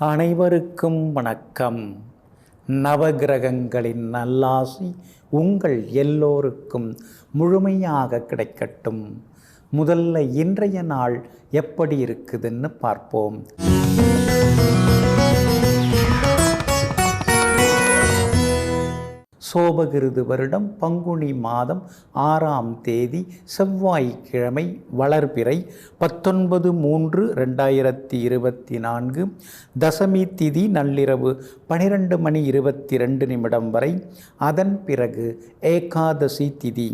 அனைவருக்கும் வணக்கம். நவகிரகங்களின் நல்லாசி உங்கள் எல்லோருக்கும் முழுமையாக கிடைக்கட்டும். முதல்ல இன்றைய நாள் எப்படி இருக்குதுன்னு பார்ப்போம். சோபகிருது வருடம் பங்குனி மாதம் 6ஆம் தேதி செவ்வாய்க்கிழமை, வளர்பிறை 19/3/2024. தசமி திதி நள்ளிரவு 12:22 வரை. அதன் பிறகு ஏகாதசி திதி.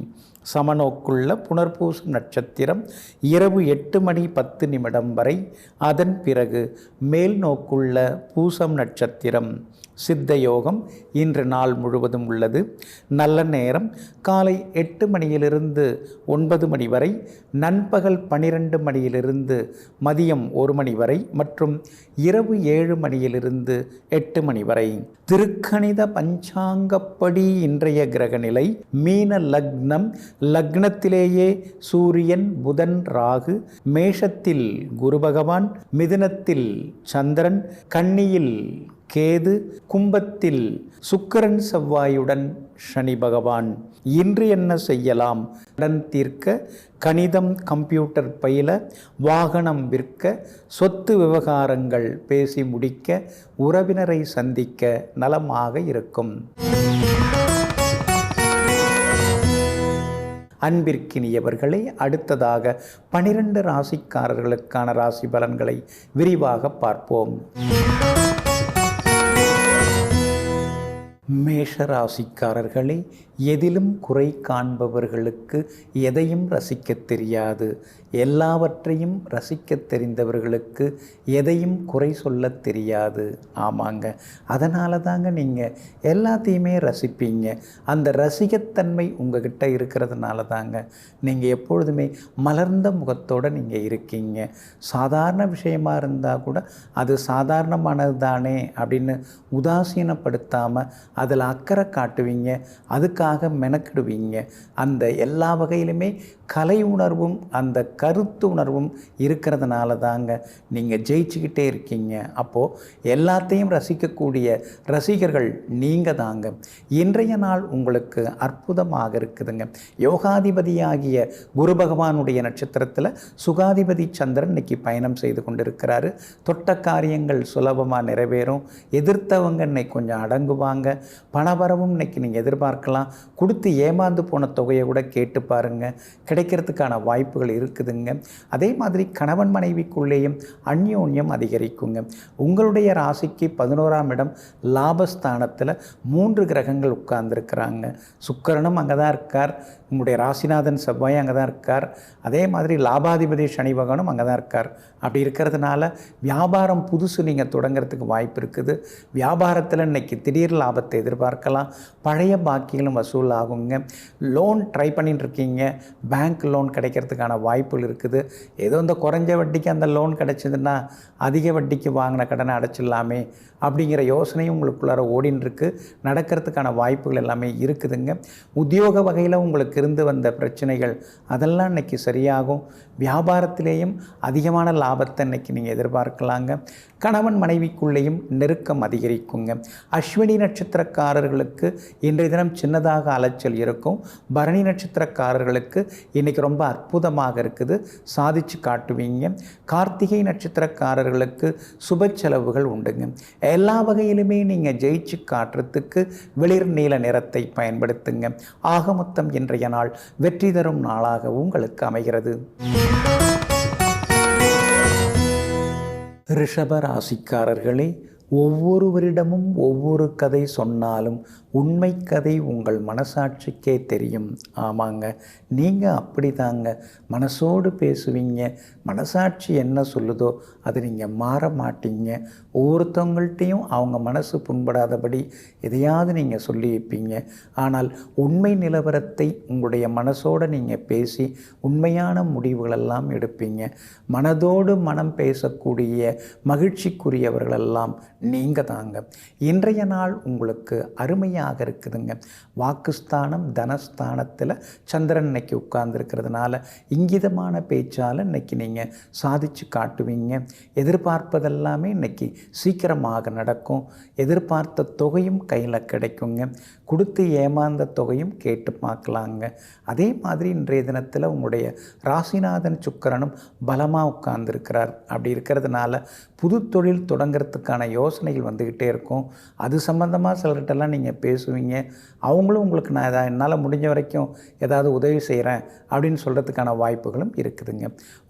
சமநோக்குள்ள புனர்பூசம் நட்சத்திரம் இரவு 8:10 வரை. அதன் பிறகு மேல் நோக்குள்ள பூசம் நட்சத்திரம். சித்த யோகம் இன்று நாள் முழுவதும் உள்ளது. நல்ல நேரம் காலை 8 மணியிலிருந்து 9 மணி வரை, நண்பகல் 12 மணியிலிருந்து மதியம் 1 மணி வரை மற்றும் இரவு 7 மணியிலிருந்து 8 மணி வரை. திருக்கணித பஞ்சாங்கப்படி இன்றைய கிரகநிலை: மீன லக்னம். லக்னத்திலேயே சூரியன், புதன், ராகு. மேஷத்தில் குரு பகவான், மிதுனத்தில் சந்திரன், கன்னியில் கேது, கும்பத்தில் சுக்கிரன் செவ்வாயுடன் சனி பகவான். இன்று என்ன செய்யலாம்? கடன் தீர்க்க, கணிதம் கம்ப்யூட்டர் பயில, வாகனம் விற்க, சொத்து விவகாரங்கள் பேசி முடிக்க, உறவினரை சந்திக்க நலமாக இருக்கும். அன்பிற்கினியவர்களே, அடுத்ததாக 12 ராசிக்காரர்களுக்கான ராசி பலன்களை விரிவாக பார்ப்போம். மேஷ ராசிக்காரர்களே, எதிலும் குறை காண்பவர்களுக்கு எதையும் ரசிக்க தெரியாது. எல்லாவற்றையும் ரசிக்க தெரிந்தவர்களுக்கு எதையும் குறை சொல்ல தெரியாது. ஆமாங்க, அதனால தாங்க நீங்கள் எல்லாத்தையுமே ரசிப்பீங்க. அந்த ரசிகத்தன்மை உங்ககிட்ட இருக்கிறதுனால தாங்க நீங்கள் எப்பொழுதுமே மலர்ந்த முகத்தோடு நீங்கள் இருக்கீங்க. சாதாரண விஷயமா இருந்தால் கூட அது சாதாரணமானது தானே அப்படின்னு உதாசீனப்படுத்தாமல் அதில் அக்கறை காட்டுவீங்க. அதுக்காக மெனக்கிடுவீங்க. அந்த எல்லா வகையிலுமே கலை உணர்வும் அந்த கருத்து உணர்வும் இருக்கிறதுனால தாங்க நீங்கள் ஜெயிச்சுக்கிட்டே இருக்கீங்க. அப்போது எல்லாத்தையும் ரசிக்கக்கூடிய ரசிகர்கள் நீங்கள் தாங்க. இன்றைய நாள் உங்களுக்கு அற்புதமாக இருக்குதுங்க. யோகாதிபதியாகிய குரு பகவானுடைய நட்சத்திரத்தில் சுகாதிபதி சந்திரன் இன்னைக்கு பயணம் செய்து கொண்டிருக்கிறாரு. தொட்ட காரியங்கள் சுலபமாக நிறைவேறும். எதிர்த்தவங்க இன்னைக்கு கொஞ்சம் அடங்குவாங்க. பணவரவும் இன்னைக்கு நீங்கள் எதிர்பார்க்கலாம். கொடுத்து ஏமாந்து போன தொகையை கூட கேட்டு பாருங்கள், கிடைக்கிறதுக்கான வாய்ப்புகள் இருக்குதுங்க. அதே மாதிரி கணவன் மனைவிக்குள்ளேயும் அந்யோன்யம் அதிகரிக்குங்க. உங்களுடைய ராசிக்கு 11ஆம் இடம் லாபஸ்தானத்தில் 3 கிரகங்கள் உட்கார்ந்துருக்கிறாங்க. சுக்கிரனும் அங்கே தான் இருக்கார். உங்களுடைய ராசிநாதன் செவ்வாய் அங்கே தான் இருக்கார். அதே மாதிரி லாபாதிபதி சனி பகவானும் அங்கே தான் இருக்கார். அப்படி இருக்கிறதுனால வியாபாரம் புதுசு நீங்கள் தொடங்கிறதுக்கு வாய்ப்பு இருக்குது. வியாபாரத்தில் இன்றைக்கி திடீர் லாபத்தை எதிர்பார்க்கலாம். பழைய பாக்கிகளும் வசூல் ஆகுங்க. லோன் ட்ரை பண்ணிட்டு இருக்கீங்க, பேங்க் லோன் கிடைக்கிறதுக்கான வாய்ப்புகள் இருக்குது. ஏதோ இந்த குறைஞ்ச வட்டிக்கு அந்த லோன் கிடைச்சதுன்னா அதிக வட்டிக்கு வாங்கின கடனை அடைச்சிடலாமே அப்படிங்கிற யோசனையும் உங்களுக்குள்ளார ஓடின்னு இருக்கு. நடக்கிறதுக்கான வாய்ப்புகள் எல்லாமே இருக்குதுங்க. உத்தியோக வகையில் உங்களுக்கு இருந்து வந்த பிரச்சனைகள் அதெல்லாம் இன்றைக்கி சரியாகும். வியாபாரத்திலேயும் அதிகமான லாபத்தை இன்றைக்கி நீங்கள் எதிர்பார்க்கலாங்க. கணவன் மனைவிக்குள்ளேயும் நெருக்கம் அதிகரிக்குங்க. அஸ்வினி நட்சத்திரக்காரர்களுக்கு இன்றைய தினம் சின்னதாக அலைச்சல் இருக்கும். பரணி நட்சத்திரக்காரர்களுக்கு இன்றைக்கி ரொம்ப அற்புதமாக இருக்குது, சாதிச்சு காட்டுவீங்க. கார்த்திகை நட்சத்திரக்காரர்களுக்கு சுப செலவுகள் உண்டுங்க. எல்லா வகையிலுமே நீங்கள் ஜெயிச்சு காட்டுறதுக்கு வெளிர் நீல நிறத்தை பயன்படுத்துங்க. ஆக மொத்தம் இன்றைய நாள் வெற்றி தரும் நாளாக உங்களுக்கு அமைகிறது. ரிஷப ராசிக்காரர்களே, ஒவ்வொருவரிடமும் ஒவ்வொரு கதை சொன்னாலும் உண்மை கதை உங்கள் மனசாட்சிக்கே தெரியும். ஆமாங்க, நீங்கள் அப்படி தாங்க. மனசோடு பேசுவீங்க. மனசாட்சி என்ன சொல்லுதோ அது நீங்கள் மாற மாட்டீங்க. ஒவ்வொருத்தவங்கள்ட்டையும் அவங்க மனசு புண்படாதபடி எதையாவது நீங்கள் சொல்லி வைப்பீங்க. ஆனால் உண்மை நிலவரத்தை உங்களுடைய மனசோடு நீங்கள் பேசி உண்மையான முடிவுகளெல்லாம் எடுப்பீங்க. மனதோடு மனம் பேசக்கூடிய மகிழ்ச்சிக்குரியவர்களெல்லாம் நீங்கள் தாங்க. இன்றைய நாள் உங்களுக்கு அருமையாக அருமையாக இருக்குதுங்க. வாக்குஸ்தானம் தனஸ்தானத்தில் சந்திரன் இன்னைக்கு உட்கார்ந்துருக்கிறதுனால இங்கிதமான பேச்சால் இன்னைக்கு நீங்கள் சாதிச்சு காட்டுவீங்க. எதிர்பார்ப்பதெல்லாமே இன்னைக்கு சீக்கிரமாக நடக்கும். எதிர்பார்த்த தொகையும் கையில் கிடைக்குங்க. கொடுத்து ஏமாந்த தொகையும் கேட்டு பார்க்கலாங்க. அதே மாதிரி இன்றைய தினத்தில் உங்களுடைய ராசிநாதன் சுக்கிரனும் பலமாக உட்கார்ந்துருக்கிறார். அப்படி இருக்கிறதுனால புது தொழில் தொடங்கிறதுக்கான யோசனைகள் வந்துக்கிட்டே இருக்கும். அது சம்மந்தமாக சிலர்கிட்டலாம் நீங்கள் பேசுவீங்க. அவங்களும் உங்களுக்கு நான் என்னால் முடிஞ்ச வரைக்கும் ஏதாவது உதவி செய்கிறேன் அப்படின்னு சொல்கிறதுக்கான வாய்ப்புகளும் இருக்குதுங்க.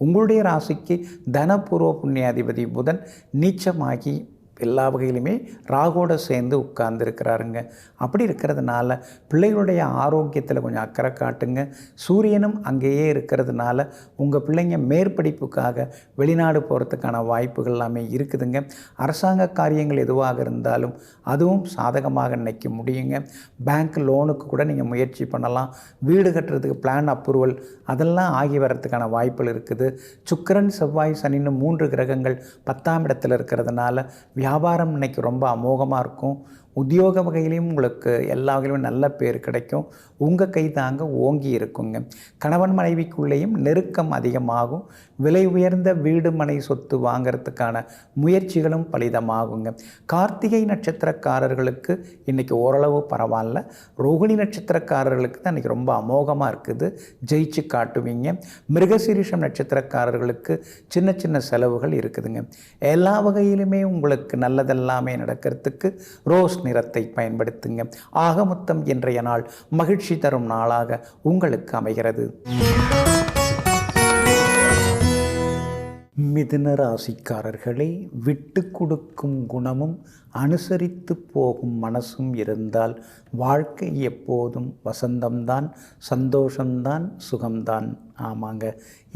உங்களுடைய ராசிக்கு தனபூர்வ புண்ணியாதிபதி புதன் நீச்சமாகி எல்லா வகையிலுமே ராகுவோட சேர்ந்து உட்கார்ந்துருக்கிறாருங்க. அப்படி இருக்கிறதுனால பிள்ளைகளுடைய ஆரோக்கியத்தில் கொஞ்சம் அக்கறை காட்டுங்க. சூரியனும் அங்கேயே இருக்கிறதுனால உங்கள் பிள்ளைங்க மேற்படிப்புக்காக வெளிநாடு போகிறதுக்கான வாய்ப்புகள் எல்லாமே இருக்குதுங்க. அரசாங்க காரியங்கள் எதுவாக இருந்தாலும் அதுவும் சாதகமாக இன்னைக்கு முடியுங்க. பேங்க் லோனுக்கு கூட நீங்கள் முயற்சி பண்ணலாம். வீடு கட்டுறதுக்கு பிளான் அப்ரூவல் அதெல்லாம் ஆகி வர்றதுக்கான வாய்ப்புகள் இருக்குது. சுக்கிரன் செவ்வாய் சனின்னு 3 கிரகங்கள் 10ஆம் இடத்துல இருக்கிறதுனால வியாபாரம் இன்னைக்கு ரொம்ப அமோகமாக இருக்கும். உத்தியோக வகையிலையும் உங்களுக்கு எல்லா வகையிலும் நல்ல பேர் கிடைக்கும். உங்கள் கை தாங்க ஓங்கி இருக்குங்க. கணவன் மனைவிக்குள்ளேயும் நெருக்கம் அதிகமாகும். விலை உயர்ந்த வீடு மனை சொத்து வாங்கிறதுக்கான முயற்சிகளும் பலிதமாகுங்க. கார்த்திகை நட்சத்திரக்காரர்களுக்கு இன்றைக்கி ஓரளவு பரவாயில்ல. ரோகிணி நட்சத்திரக்காரர்களுக்கு தான் இன்றைக்கி ரொம்ப அமோகமாக இருக்குது. ஜெயிச்சு காட்டுவீங்க. மிருகசீரிஷம் நட்சத்திரக்காரர்களுக்கு சின்ன சின்ன செலவுகள் இருக்குதுங்க. எல்லா வகையிலுமே உங்களுக்கு நல்லதெல்லாமே நடக்கிறதுக்கு ரோஸ் நிறத்தை பயன்படுத்துங்க. ஆக மொத்தம் இன்றைய நாள் மகிழ்ச்சி தரும் நாளாக உங்களுக்கு அமைகிறது. மிதுன ராசிக்காரர்களே, விட்டு கொடுக்கும் குணமும் அனுசரித்து போகும் மனசும் இருந்தால் வாழ்க்கை எப்போதும் வசந்தம்தான், சந்தோஷம்தான், சுகம்தான். ஆமாங்க,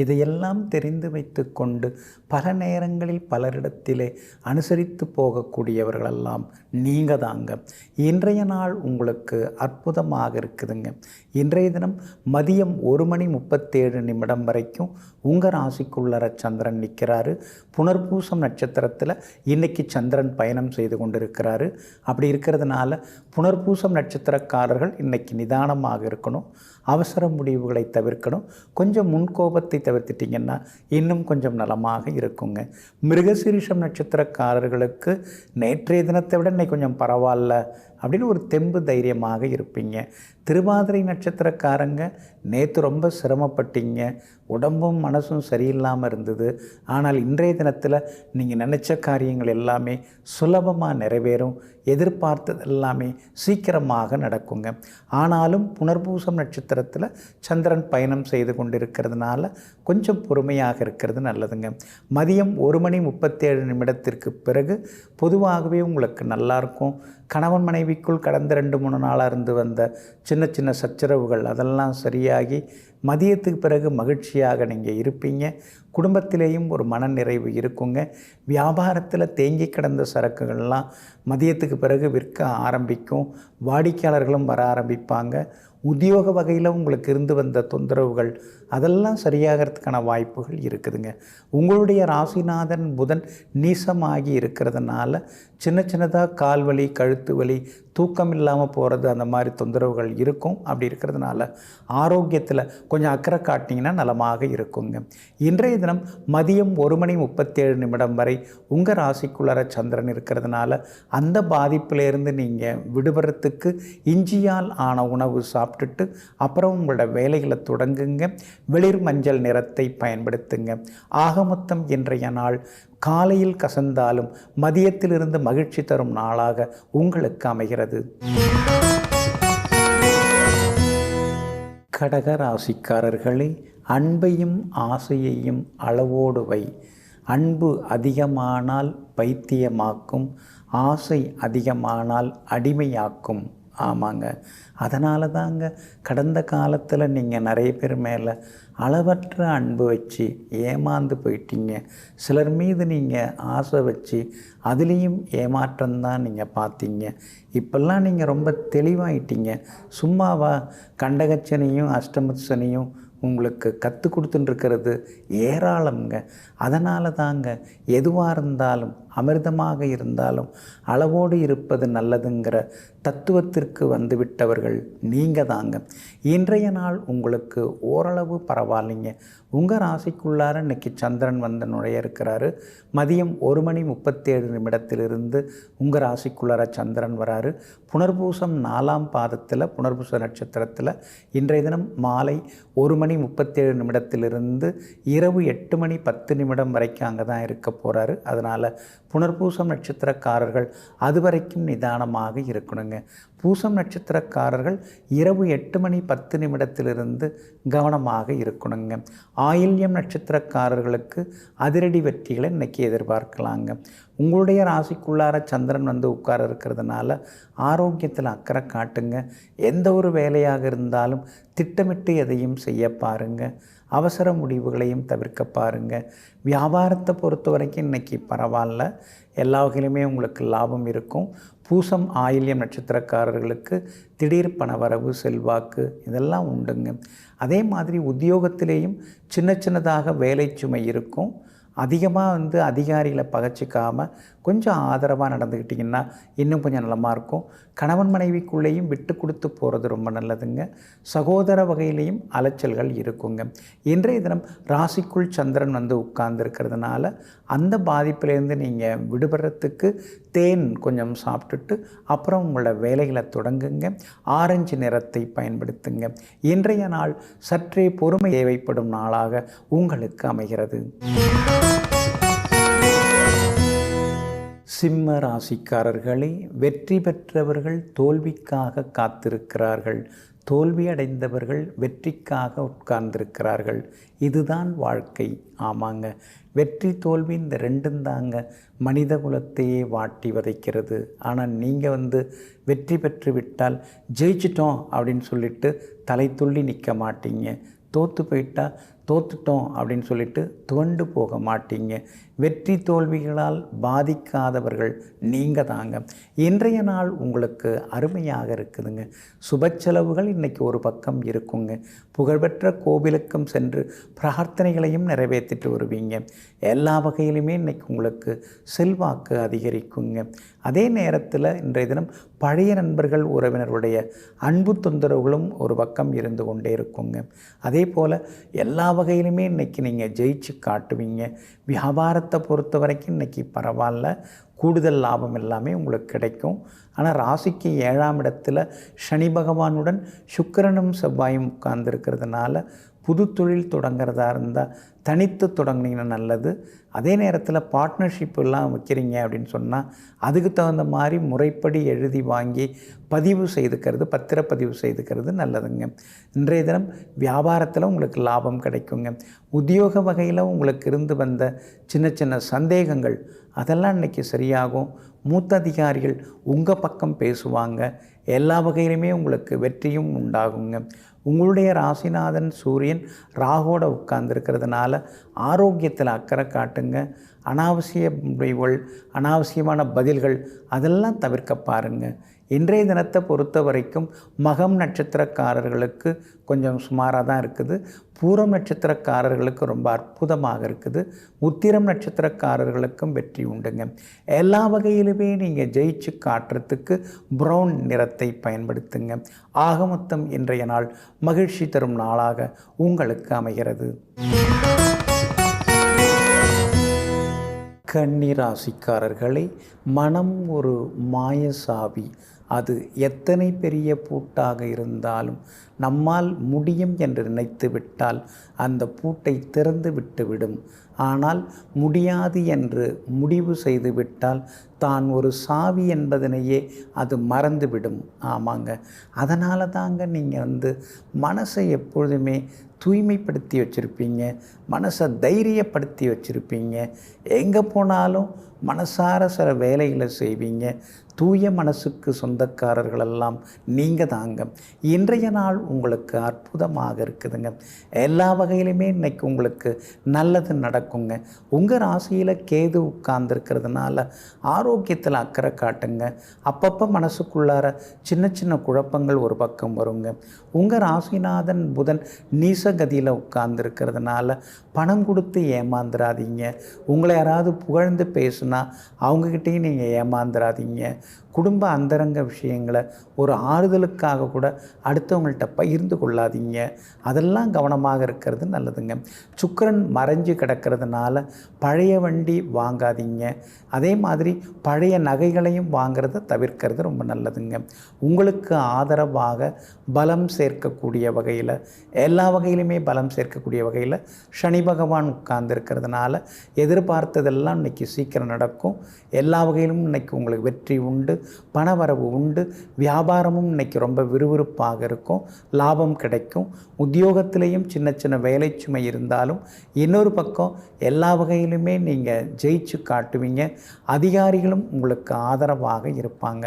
இதையெல்லாம் தெரிந்து வைத்து கொண்டு பல நேரங்களில் பலரிடத்திலே அனுசரித்து போகக்கூடியவர்களெல்லாம் நீங்கள் தாங்க. இன்றைய நாள் உங்களுக்கு அற்புதமாக இருக்குதுங்க. இன்றைய தினம் மதியம் 1:37 வரைக்கும் உங்கள் ராசிக்குள்ளர சந்திரன் நிற்கிறாரு. புனர்பூசம் நட்சத்திரத்தில் இன்றைக்கி சந்திரன் பயணம் செய்து கொண்டிருக்கிறாரு. அப்படி இருக்கிறதுனால புனர்பூசம் நட்சத்திரக்காரர்கள் இன்றைக்கி நிதானமாக இருக்கணும். அவசர முடிவுகளை தவிர்க்கணும். கொஞ்சம் முன்கோபத்தை தவிர்த்துட்டிங்கன்னா இன்னும் கொஞ்சம் நலமாக இருக்குங்க. மிருகசீரிஷம் நட்சத்திரக்காரர்களுக்கு நேற்றைய தினத்தை விட இன்னைக்கு கொஞ்சம் பரவாயில்ல அப்படின்னு ஒரு தெம்பு தைரியமாக இருப்பீங்க. திருவாதிரை நட்சத்திரக்காரங்க நேற்று ரொம்ப சிரமப்பட்டீங்க. உடம்பும் மனசும் சரியில்லாமல் இருந்தது. ஆனால் இன்றைய தினத்தில் நீங்கள் நினச்ச காரியங்கள் எல்லாமே சுலபமாக நிறைவேறும். எதிர்பார்த்தது எல்லாமே சீக்கிரமாக நடக்குங்க. ஆனாலும் புனர்பூசம் நட்சத்திரத்தில் சந்திரன் பயணம் செய்து கொண்டிருக்கிறதுனால கொஞ்சம் பொறுமையாக இருக்கிறது நல்லதுங்க. மதியம் 1:37 பிறகு பொதுவாகவே உங்களுக்கு நல்லாயிருக்கும். கணவன் மனைவிக்குள் கடந்த 2-3 நாளாக இருந்து வந்த சின்ன சின்ன சச்சரவுகள் அதெல்லாம் சரியாகி மதியத்துக்கு பிறகு மகிழ்ச்சியாக நீங்கள் இருப்பீங்க. குடும்பத்திலேயும் ஒரு மனநிறைவு இருக்குங்க. வியாபாரத்தில் தேங்கி கிடந்த சரக்குகள்லாம் மதியத்துக்கு பிறகு விற்க ஆரம்பிக்கும். வாடிக்கையாளர்களும் வர ஆரம்பிப்பாங்க. உத்தியோக வகையில் உங்களுக்கு இருந்து வந்த தொந்தரவுகள் அதெல்லாம் சரியாகிறதுக்கான வாய்ப்புகள் இருக்குதுங்க. உங்களுடைய ராசிநாதன் புதன் நீசமாகி இருக்கிறதுனால சின்ன சின்னதாக கால் வலி, கழுத்து வலி, தூக்கம் இல்லாமல் போகிறது அந்த மாதிரி தொந்தரவுகள் இருக்கும். அப்படி இருக்கிறதுனால ஆரோக்கியத்தில் கொஞ்சம் அக்கறை காட்டிங்கன்னா நலமாக இருக்குங்க. இன்றைய தினம் மதியம் 1:37 வரை உங்கள் ராசிக்குள்ளர சந்திரன் இருக்கிறதுனால அந்த பாதிப்பிலேருந்து நீங்கள் விடுபடுறதுக்கு இஞ்சியால் ஆன உணவு சாப்பிட்டுட்டு அப்புறம் உங்களோட வேலைகளை தொடங்குங்க. வெளிர் மஞ்சள் நிறத்தை பயன்படுத்துங்க. ஆக மொத்தம் இன்றைய நாள் காலையில் கசந்தாலும் மதியத்திலிருந்து மகிழ்ச்சி தரும் நாளாக உங்களுக்கு அமைகிறது. கடக ராசிக்காரர்களே, அன்பையும் ஆசையையும் அளவோடு வை. அன்பு அதிகமானால் பைத்தியமாக்கும், ஆசை அதிகமானால் அடிமையாக்கும். ஆமாங்க, அதனால தாங்க கடந்த காலத்தில் நீங்கள் நிறைய பேர் மேலே அளவற்ற அன்பு வச்சு ஏமாந்து போயிட்டீங்க. சிலர் மீது நீங்கள் ஆசை வச்சு அதுலேயும் ஏமாற்றம்தான் நீங்கள் பார்த்தீங்க. இப்போல்லாம் நீங்கள் ரொம்ப தெளிவாயிட்டீங்க. சும்மாவா கண்டகச்சனையும் அஷ்டமசனையும் உங்களுக்கு கற்றுக் கொடுத்துட்டுருக்கிறது ஏராளம்ங்க. அதனால தாங்க எதுவாக இருந்தாலும் அமிர்தமாக இருந்தாலும் அளவோடு இருப்பது நல்லதுங்கிற தத்துவத்திற்கு வந்துவிட்டவர்கள் நீங்கள் தாங்க. இன்றைய நாள் உங்களுக்கு ஓரளவு பரவாயில்லைங்க. உங்கள் ராசிக்குள்ளார இன்றைக்கி சந்திரன் வந்து நுழைய இருக்கிறாரு. மதியம் 1:37 உங்கள் ராசிக்குள்ளார சந்திரன் வராரு. புனர்பூசம் 4ஆம் பாதத்தில் புனர்பூச நட்சத்திரத்தில் இன்றைய தினம் மாலை 1:37 இரவு 8:10 வரைக்கும் அங்கே தான் இருக்க போகிறாரு. அதனால் புனர்பூசம் நட்சத்திரக்காரர்கள் அது வரைக்கும் நிதானமாக இருக்கணுங்க. பூசம் நட்சத்திரக்காரர்கள் இரவு 8:10 கவனமாக இருக்கணுங்க. ஆயில்யம் நட்சத்திரக்காரர்களுக்கு அதிரடி வெற்றிகளை இன்றைக்கி எதிர்பார்க்கலாங்க. உங்களுடைய ராசிக்குள்ளார சந்திரன் வந்து உட்கார இருக்கிறதுனால ஆரோக்கியத்தில் அக்கறை காட்டுங்க. எந்த ஒரு வேலையாக இருந்தாலும் திட்டமிட்டு எதையும் செய்ய பாருங்கள். அவசர முடிவுகளையும் தவிர்க்க பாருங்கள். வியாபாரத்தை பொறுத்த வரைக்கும் இன்றைக்கி பரவாயில்ல, எல்லா வகையிலுமே உங்களுக்கு லாபம் இருக்கும். பூசம் ஆயில்யம் நட்சத்திரக்காரர்களுக்கு திடீர் பணவரவு, செல்வாக்கு இதெல்லாம் உண்டுங்க. அதே மாதிரி உத்தியோகத்திலேயும் சின்னதாக வேலை சுமை இருக்கும். அதிகமாக அதிகாரிகளை பகச்சிக்காமல் கொஞ்சம் ஆதரவாக நடந்துக்கிட்டிங்கன்னா இன்னும் கொஞ்சம் நலமாக இருக்கும். கணவன் மனைவிக்குள்ளேயும் விட்டு கொடுத்து போகிறது ரொம்ப நல்லதுங்க. சகோதர வகையிலையும் அலைச்சல்கள் இருக்குங்க. இன்றைய தினம் ராசிக்குள் சந்திரன் உட்கார்ந்துருக்கிறதுனால அந்த பாதிப்பிலேருந்து நீங்கள் விடுபடுறதுக்கு தேன் கொஞ்சம் சாப்பிட்டுட்டு அப்புறம் உங்களோட வேலைகளை தொடங்குங்க. ஆரஞ்சு நிறத்தை பயன்படுத்துங்க. இன்றைய நாள் சற்றே பொறுமை தேவைப்படும் நாளாக உங்களுக்கு அமைகிறது. சிம்ம ராசிக்காரர்களே, வெற்றி பெற்றவர்கள் தோல்விக்காக காத்திருக்கிறார்கள். தோல்வி அடைந்தவர்கள் வெற்றிக்காக உட்கார்ந்திருக்கிறார்கள். இதுதான் வாழ்க்கை. ஆமாங்க, வெற்றி தோல்வி இந்த ரெண்டும் தாங்க மனித குலத்தையே வாட்டி வதைக்கிறது. ஆனால் நீங்கள் வெற்றி பெற்று விட்டால் ஜெயிச்சிட்டோம் அப்படின்னு சொல்லிட்டு தலை துள்ளி நிற்க மாட்டீங்க. தோற்று போயிட்டால் தோற்றுட்டோம் அப்படின்னு சொல்லிட்டு துவண்டு போக மாட்டீங்க. வெற்றி தோல்விகளால் பாதிக்காதவர்கள் நீங்கள் தாங்க. இன்றைய நாள் உங்களுக்கு அருமையாக இருக்குதுங்க. சுப செலவுகள் இன்றைக்கி ஒரு பக்கம் இருக்குங்க. புகழ்பெற்ற கோவிலுக்கும் சென்று பிரார்த்தனைகளையும் நிறைவேற்றிட்டு வருவீங்க. எல்லா வகையிலுமே இன்றைக்கி உங்களுக்கு செல்வாக்கு அதிகரிக்குங்க. அதே நேரத்தில் இன்றைய தினம் பழைய நண்பர்கள் உறவினருடைய அன்பு தொந்தரவுகளும் ஒரு பக்கம் இருந்து கொண்டே இருக்குங்க. அதே போல் எல்லா வகையிலுமே இன்றைக்கி நீங்கள் ஜெயிச்சு காட்டுவீங்க. வியாபாரத்தை பொறுத்த வரைக்கும் இன்றைக்கி பரவாயில்ல, கூடுதல் லாபம் எல்லாமே உங்களுக்கு கிடைக்கும். ஆனால் ராசிக்கு 7ஆம் இடத்துல சனி பகவானுடன் சுக்கிரனும் செவ்வாயும் உட்கார்ந்துருக்கிறதுனால புது தொழில் தொடங்குறதா இருந்தால் தனித்து தொடங்கினீங்கன்னா நல்லது. அதே நேரத்தில் பார்ட்னர்ஷிப் எல்லாம் வைக்கிறீங்க அப்படின்னு சொன்னால் அதுக்கு தகுந்த மாதிரி முறைப்படி எழுதி வாங்கி பதிவு செய்துக்கிறது, பத்திரப்பதிவு செய்துக்கிறது நல்லதுங்க. இன்றைய தினம் வியாபாரத்தில் உங்களுக்கு லாபம் கிடைக்குங்க. உத்தியோக வகையில் உங்களுக்கு இருந்து வந்த சின்ன சந்தேகங்கள் அதெல்லாம் இன்றைக்கி சரியாகும். மூத்த அதிகாரிகள் உங்கள் பக்கம் பேசுவாங்க. எல்லா வகையிலுமே உங்களுக்கு வெற்றியும் உண்டாகுங்க. உங்களுடைய ராசிநாதன் சூரியன் ராகோட உட்கார்ந்துருக்கிறதுனால ஆரோக்கியத்தில் அக்கறை காட்டுங்க. அனாவசிய முடிவுகள், அனாவசியமான பதில்கள் அதெல்லாம் தவிர்க்க பாருங்கள். இன்றைய தினத்தை பொறுத்த வரைக்கும் மகம் நட்சத்திரக்காரர்களுக்கு கொஞ்சம் சுமாராக தான் இருக்குது. பூரம் நட்சத்திரக்காரர்களுக்கு ரொம்ப அற்புதமாக இருக்குது. உத்திரம் நட்சத்திரக்காரர்களுக்கும் வெற்றி உண்டுங்க. எல்லா வகையிலுமே நீங்கள் ஜெயிச்சு காட்டுறதுக்கு ப்ரௌன் நிறத்தை பயன்படுத்துங்க. ஆக மொத்தம் இன்றைய நாள் மகிழ்ச்சி தரும் நாளாக உங்களுக்கு அமைகிறது. கன்னி ராசிக்காரர்களே, மனம் ஒரு மாயசாவி. அது எத்தனை பெரிய பூட்டாக இருந்தாலும் நம்மால் முடியும் என்று நினைத்து விட்டால் அந்த பூட்டை திறந்து விட்டுவிடும். ஆனால் முடியாது என்று முடிவு செய்துவிட்டால் தான் ஒரு சாவி என்பதனையே அது மறந்துவிடும். ஆமாங்க, அதனால தாங்க நீங்கள் மனசை எப்பொழுதுமே தூய்மைப்படுத்தி வச்சுருப்பீங்க. மனசை தைரியப்படுத்தி வச்சுருப்பீங்க. எங்கே போனாலும் மனசார சில வேலைகளை செய்வீங்க. தூய மனசுக்கு சொந்தக்காரர்களெல்லாம் நீங்கள் தாங்க. இன்றைய நாள் உங்களுக்கு அற்புதமாக இருக்குதுங்க. எல்லா வகையிலுமே இன்றைக்கி உங்களுக்கு நல்லது நடக்கும். நடக்குங்க. உங்கள் ராசியில் கேது உட்கார்ந்துருக்கிறதுனால ஆரோக்கியத்தில் அக்கறை காட்டுங்க. அப்பப்போ மனசுக்குள்ளார சின்ன சின்ன குழப்பங்கள் ஒரு பக்கம் வருங்க. உங்கள் ராசிநாதன் புதன் நீசகதியில் உட்கார்ந்துருக்கிறதுனால பணம் கொடுத்து ஏமாந்துடாதீங்க. உங்களை யாராவது புகழ்ந்து பேசுனா அவங்கக்கிட்டேயும் நீங்கள் ஏமாந்துடாதீங்க. குடும்ப அந்தரங்க விஷயங்களை ஒரு ஆறுதலுக்காக கூட அடுத்தவங்கள்ட்ட பகிர்ந்து கொள்ளாதீங்க. அதெல்லாம் கவனமாக இருக்கிறது நல்லதுங்க. சுக்கிரன் மறைஞ்சு கிடக்கிறதுனால பழைய வண்டி வாங்காதீங்க. அதே மாதிரி பழைய நகைகளையும் வாங்கிறத தவிர்க்கிறது ரொம்ப நல்லதுங்க. உங்களுக்கு ஆதரவாக பலம் சேர்க்கக்கூடிய வகையில், எல்லா வகையிலுமே பலம் சேர்க்கக்கூடிய வகையில் சனி பகவான் உட்கார்ந்துருக்கிறதுனால எதிர்பார்த்ததெல்லாம் இன்றைக்கி சீக்கிரம் நடக்கும். எல்லா வகையிலும் இன்றைக்கி உங்களுக்கு வெற்றி உண்டு, பணவரவு உண்டு. வியாபாரமும் இன்றைக்கி ரொம்ப விறுவிறுப்பாக இருக்கும், லாபம் கிடைக்கும். உத்தியோகத்திலையும் சின்ன சின்ன வேலை சுமை இருந்தாலும் இன்னொரு பக்கம் எல்லா வகையிலுமே நீங்கள் ஜெயிச்சு காட்டுவீங்க. அதிகாரிகளும் உங்களுக்கு ஆதரவாக இருப்பாங்க.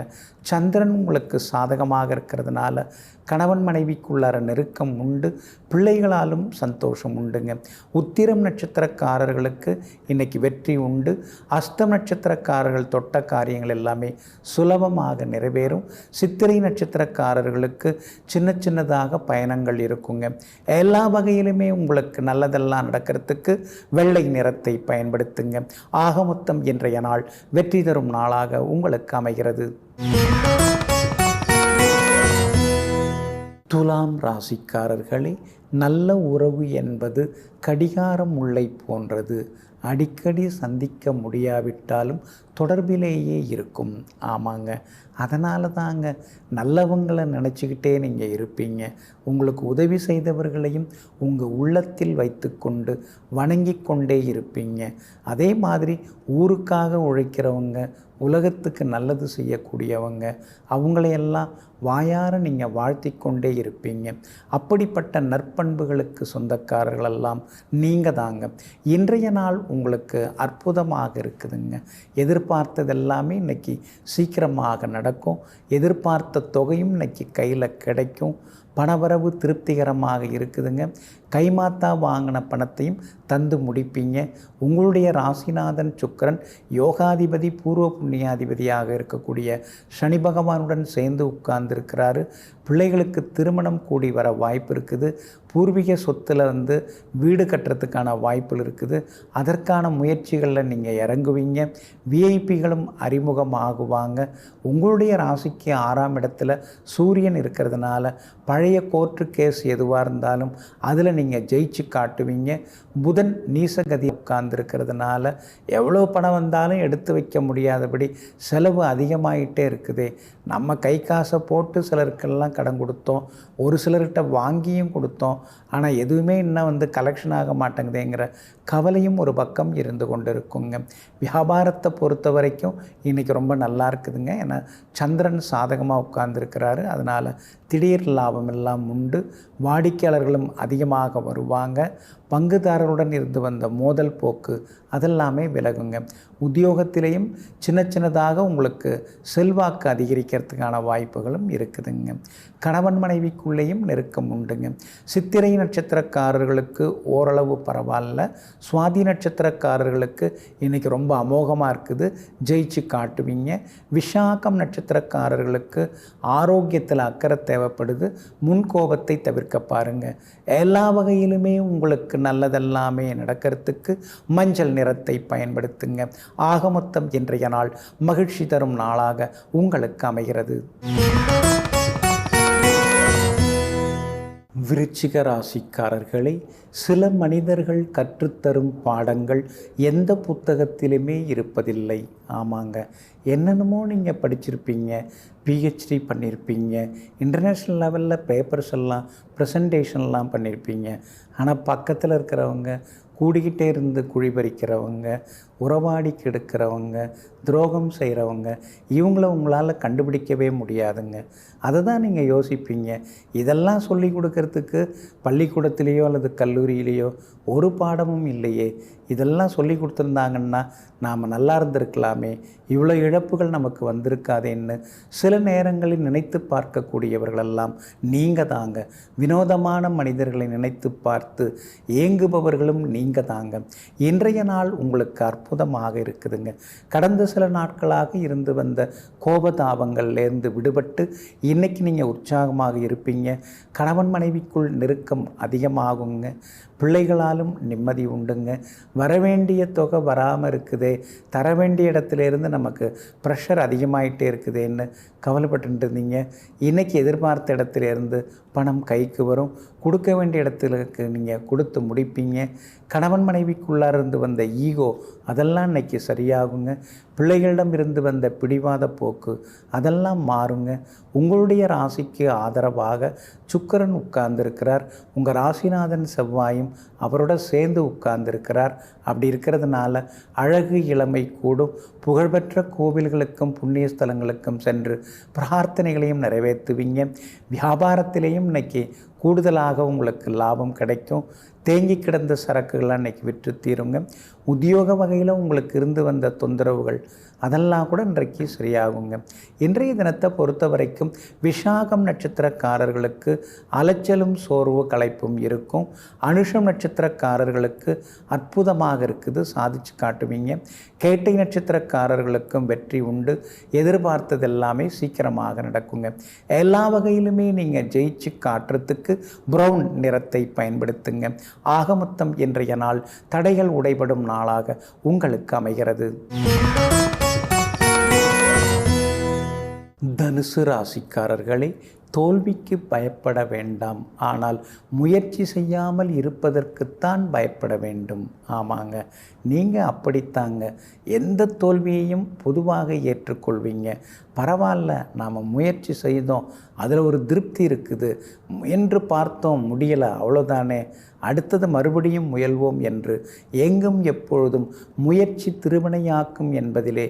சந்திரன் உங்களுக்கு சாதகமாக இருக்கிறதுனால கணவன் மனைவிக்குள்ளார நெருக்கம் உண்டு, பிள்ளைகளாலும் சந்தோஷம் உண்டுங்க. உத்திரம் நட்சத்திரக்காரர்களுக்கு இன்றைக்கி வெற்றி உண்டு. அஸ்தம் நட்சத்திரக்காரர்கள் தொட்ட காரியங்கள் எல்லாமே சுலபமாக நிறைவேறும். சித்திரை நட்சத்திரக்காரர்களுக்கு சின்ன சின்னதாக பயணங்கள் இருக்குங்க. எல்லா வகையிலுமே உங்களுக்கு நல்லதெல்லாம் நடக்கிறதுக்கு வெள்ளை நிறத்தை பயன்படுத்துங்க. ஆக மொத்தம் இன்றைய நாள் வெற்றி தரும் நாளாக உங்களுக்கு அமைகிறது. துலாம் ராசிக்காரர்களே, நல்ல உறவு என்பது கடிகாரம் முல்லை போன்றது. அடிக்கடி சந்திக்க முடியாவிட்டாலும் தொடர்பிலேயே இருக்கும். ஆமாங்க, அதனால தாங்க நல்லவங்களை நினச்சிக்கிட்டே நீங்கள் இருப்பீங்க. உங்களுக்கு உதவி செய்தவர்களையும் உங்கள் உள்ளத்தில் வைத்து கொண்டு வணங்கி கொண்டே இருப்பீங்க. அதே மாதிரி ஊருக்காக உழைக்கிறவங்க, உலகத்துக்கு நல்லது செய்யக்கூடியவங்க, அவங்களையெல்லாம் வாயார நீங்கள் வாழ்த்தி கொண்டே இருப்பீங்க. அப்படிப்பட்ட நற்பண்புகளுக்கு சொந்தக்காரர்களெல்லாம் நீங்கள் தாங்க. இன்றைய நாள் உங்களுக்கு அற்புதமாக இருக்குதுங்க. எதிர்பார்த்ததெல்லாமே இன்றைக்கி சீக்கிரமாக நடக்கும். எதிர்பார்த்த தொகையும் இன்றைக்கி கையில் கிடைக்கும். பணவரவு திருப்திகரமாக இருக்குதுங்க. கைமாத்தா வாங்கின பணத்தையும் தந்து முடிப்பீங்க. உங்களுடைய ராசிநாதன் சுக்கிரன் யோகாதிபதி பூர்வ புண்ணியாதிபதியாக இருக்கக்கூடிய சனி பகவானுடன் சேர்ந்து உட்கார்ந்துருக்கிறாரு. பிள்ளைகளுக்கு திருமணம் கூடி வர வாய்ப்பு இருக்குது. பூர்வீக சொத்துலேருந்து வீடு கட்டுறதுக்கான வாய்ப்புகள் இருக்குது. அதற்கான முயற்சிகளில் நீங்கள் இறங்குவீங்க. விஐபிகளும் அறிமுகமாகுவாங்க. உங்களுடைய ராசிக்கு 6ஆம் இடத்துல சூரியன் இருக்கிறதுனால பழைய கோர்ட்டு கேஸ் எதுவாக இருந்தாலும் அதில் நீங்கள் ஜெயிச்சு காட்டுவீங்க. புதன் நீசகதி உட்கார்ந்துருக்கிறதுனால எவ்வளோ பணம் வந்தாலும் எடுத்து வைக்க முடியாதபடி செலவு அதிகமாகிட்டே இருக்குதே. நம்ம கை காசை போட்டு சிலருக்கெல்லாம் கடன் கொடுத்தோம், ஒரு சிலர்கிட்ட வாங்கியும் கொடுத்தோம். ஆனால் எதுவுமே இன்னும் கலெக்ஷன் ஆக மாட்டேங்குதுங்கிற கவலையும் ஒரு பக்கம் இருந்து கொண்டு இருக்குங்க. வியாபாரத்தை பொறுத்த வரைக்கும் இன்றைக்கி ரொம்ப நல்லா இருக்குதுங்க. ஏன்னா சந்திரன் சாதகமாக உட்கார்ந்துருக்கிறாரு. அதனால் திடீர் லாபம் எல்லாம் உண்டு. வாடிக்கையாளர்களும் அதிகமாக வருவாங்க. பங்குதாரருடன் இருந்து வந்த மோதல் போக்கு அதெல்லாமே விலகுங்க. உத்தியோகத்திலையும் சின்ன சின்னதாக உங்களுக்கு செல்வாக்கு அதிகரிக்கிறதுக்கான வாய்ப்புகளும் இருக்குதுங்க. கணவன் மனைவிக்குள்ளேயும் நெருக்கம் உண்டுங்க. சித்திரை நட்சத்திரக்காரர்களுக்கு ஓரளவு பரவாயில்ல. சுவாதி நட்சத்திரக்காரர்களுக்கு இன்றைக்கி ரொம்ப அமோகமாக இருக்குது, ஜெயிச்சு காட்டுவீங்க. விஷாகம் நட்சத்திரக்காரர்களுக்கு ஆரோக்கியத்தில் அக்கறை தேவைப்படுது. முன்கோபத்தை தவிர்க்க பாருங்கள். எல்லா வகையிலுமே உங்களுக்கு நல்லதெல்லாமே நடக்கிறதுக்கு மஞ்சள் நிறத்தை பயன்படுத்துங்க. ஆக மொத்தம் இன்றைய நாள் மகிழ்ச்சி தரும் நாளாக உங்களுக்கு அமைகிறது. விருச்சிக ராசிக்காரர்களே, சில மனிதர்கள் கற்றுத்தரும் பாடங்கள் எந்த புத்தகத்திலுமே இருப்பதில்லை. ஆமாங்க, என்னென்னமோ நீங்கள் படிச்சிருப்பீங்க, பிஹெச்டி பண்ணியிருப்பீங்க, இன்டர்நேஷ்னல் லெவலில் பேப்பர்ஸ் எல்லாம் ப்ரெசன்டேஷன்லாம் பண்ணியிருப்பீங்க. ஆனால் பக்கத்தில் இருக்கிறவங்க கூடிக்கிட்டே இருந்து குழி பறிக்கிறவங்க, உறவாடி கெடுக்கிறவங்க, துரோகம் செய்கிறவங்க, இவங்கள உங்களால் கண்டுபிடிக்கவே முடியாதுங்க. அதை தான் நீங்கள் யோசிப்பீங்க. இதெல்லாம் சொல்லி கொடுக்கறதுக்கு பள்ளிக்கூடத்திலேயோ அல்லது கல்லூரியிலேயோ ஒரு பாடமும் இல்லையே, இதெல்லாம் சொல்லி கொடுத்துருந்தாங்கன்னா நாம் நல்லா இருந்திருக்கலாமே, இவ்வளோ இழப்புகள் நமக்கு வந்திருக்காதேன்னு சில நேரங்களில் நினைத்து பார்க்கக்கூடியவர்களெல்லாம் நீங்கள் தாங்க. வினோதமான மனிதர்களை நினைத்து பார்த்து ஏங்குபவர்களும் நீங்கள் தாங்க. இன்றைய நாள் உங்களுக்கு அற்புதமாக இருக்குதுங்க. கடந்த சில நாட்களாக இருந்து வந்த கோபதாபங்கள்லேருந்து விடுபட்டு இன்றைக்கி நீங்கள் உற்சாகமாக இருப்பீங்க. கணவன் மனைவிக்குள் நெருக்கம் அதிகமாகுங்க. பிள்ளைகளாலும் நிம்மதி உண்டுங்க. வரவேண்டிய தொகை வராமல் இருக்குதே, தர வேண்டிய இடத்துலேருந்து நமக்கு ப்ரெஷர் அதிகமாகிட்டே இருக்குதுன்னு கவலைப்பட்டு இருந்தீங்க. இன்றைக்கி எதிர்பார்த்த இடத்துலேருந்து பணம் கைக்கு வரும். கொடுக்க வேண்டிய இடத்துக்கு நீங்கள் கொடுத்து முடிப்பீங்க. கணவன் மனைவிக்குள்ளார இருந்து வந்த ஈகோ அதெல்லாம் இன்றைக்கி சரியாகுங்க. பிள்ளைகளிடம் இருந்து வந்த பிடிவாத போக்கு அதெல்லாம் மாறுங்க. உங்களுடைய ராசிக்கு ஆதரவாக சுக்கிரன் உட்கார்ந்துருக்கிறார். உங்கள் ராசிநாதன் செவ்வாயும் அவரோட சேர்ந்து உட்கார்ந்துருக்கிறார். அப்படி இருக்கிறதுனால அழகு இளமை கூடும். புகழ்பெற்ற கோவில்களுக்கும் புண்ணிய ஸ்தலங்களுக்கும் சென்று பிரார்த்தனைகளையும் நிறைவேற்றுவீங்க. வியாபாரத்திலேயும் இன்னைக்கு கூடுதலாக உங்களுக்கு லாபம் கிடைக்கும். தேங்கி கிடந்த சரக்குகள்லாம் இன்றைக்கி விற்று தீருங்க. உத்தியோக வகையில் உங்களுக்கு இருந்து வந்த தொந்தரவுகள் அதெல்லாம் கூட இன்றைக்கு சரியாகுங்க. இன்றைய தினத்தை பொறுத்த வரைக்கும் விஷாகம் நட்சத்திரக்காரர்களுக்கு அலைச்சலும் சோர்வு களைப்பும் இருக்கும். அனுஷம் நட்சத்திரக்காரர்களுக்கு அற்புதமாக இருக்குது, சாதிச்சு காட்டுவீங்க. கேட்டை நட்சத்திரக்காரர்களுக்கும் வெற்றி உண்டு. எதிர்பார்த்தது எல்லாமே சீக்கிரமாக நடக்குங்க. எல்லா வகையிலுமே நீங்கள் ஜெயிச்சு காட்டுறதுக்கு ப்ரௌன் நிறத்தை பயன்படுத்துங்க. ஆகமொத்தம் இன்றைய நாள் தடைகள் உடைபடும் நாளாக உங்களுக்கு அமைகிறது. தனுசு ராசிக்காரர்களே, தோல்விக்கு பயப்பட வேண்டாம், ஆனால் முயற்சி செய்யாமல் இருப்பதற்குத்தான் பயப்பட வேண்டும். ஆமாங்க, நீங்கள் அப்படித்தாங்க. எந்த தோல்வியையும் பொதுவாக ஏற்றுக்கொள்வீங்க. பரவாயில்ல, நாம் முயற்சி செய்தோம், அதில் ஒரு திருப்தி இருக்குது, என்று பார்த்தோம், முடியலை, அவ்வளோதானே, அடுத்தது மறுபடியும் முயல்வோம் என்று எங்கும் எப்பொழுதும் முயற்சி திருவினையாக்கும் என்பதிலே